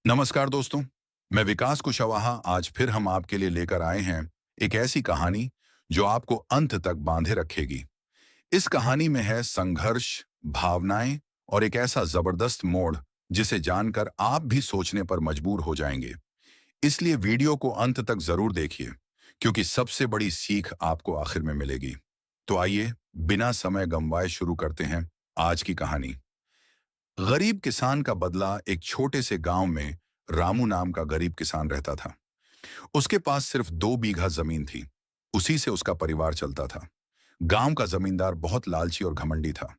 नमस्कार दोस्तों। मैं विकास कुशवाहा आज फिर हम आपके लिए लेकर आए हैं एक ऐसी कहानी जो आपको अंत तक बांधे रखेगी। इस कहानी में है संघर्ष, भावनाएं और एक ऐसा जबरदस्त मोड़ जिसे जानकर आप भी सोचने पर मजबूर हो जाएंगे। इसलिए वीडियो को अंत तक जरूर देखिए, क्योंकि सबसे बड़ी सीख आपको आखिर में मिलेगी। तो आइए बिना समय गंवाए शुरू करते हैं आज की कहानी। गरीब किसान का बदला। एक छोटे से गांव में रामू नाम का गरीब किसान रहता था। उसके पास सिर्फ 2 बीघा जमीन थी। उसी से उसका परिवार चलता था। गांव का जमींदार बहुत लालची और घमंडी था।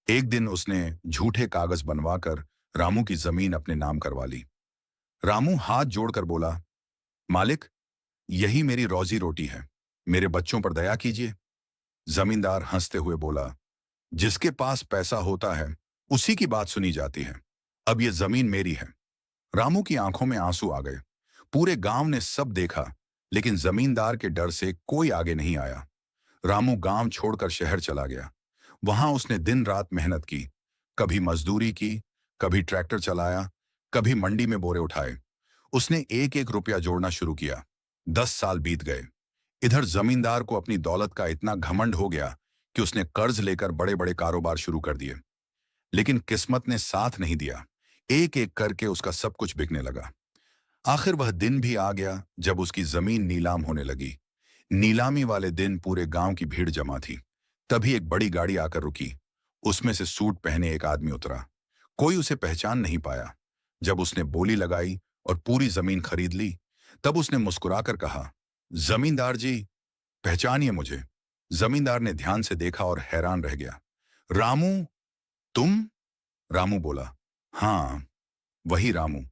एक दिन उसने झूठे कागज बनवाकर रामू की जमीन अपने नाम करवा ली। रामू हाथ जोड़कर बोला, मालिक, यही मेरी रोजी रोटी है, मेरे बच्चों पर दया कीजिए। जमींदार हंसते हुए बोला, जिसके पास पैसा होता है उसी की बात सुनी जाती है। अब यह जमीन मेरी है। रामू की आंखों में आंसू आ गए। पूरे गांव ने सब देखा, लेकिन जमींदार के डर से कोई आगे नहीं आया। रामू गांव छोड़कर शहर चला गया। वहां उसने दिन रात मेहनत की। कभी मजदूरी की, कभी ट्रैक्टर चलाया, कभी मंडी में बोरे उठाए। उसने एक एक रुपया जोड़ना शुरू किया। 10 साल बीत गए। इधर जमींदार को अपनी दौलत का इतना घमंड हो गया कि उसने कर्ज लेकर बड़े बड़े कारोबार शुरू कर दिए। लेकिन किस्मत ने साथ नहीं दिया। एक एक करके उसका सब कुछ बिकने लगा। आखिर वह दिन भी आ गया जब उसकी जमीन नीलाम होने लगी। नीलामी वाले दिन पूरे गांव की भीड़ जमा थी। तभी एक बड़ी गाड़ी आकर रुकी। उसमें से सूट पहने एक आदमी उतरा। कोई उसे पहचान नहीं पाया। जब उसने बोली लगाई और पूरी जमीन खरीद ली, तब उसने मुस्कुराकर कहा, जमींदार जी, पहचानिए मुझे। जमींदार ने ध्यान से देखा और हैरान रह गया। रामू, तुम? रामू बोला, हाँ, वही रामू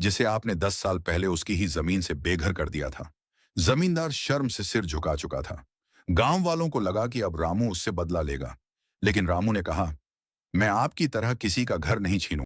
जिसे आपने 10 साल पहले उसकी ही जमीन से बेघर कर दिया था। जमींदार शर्म से सिर झुका चुका था। गांव वालों को लगा कि अब रामू उससे बदला लेगा। लेकिन रामू ने कहा, मैं आपकी तरह किसी का घर नहीं छीनूंगा।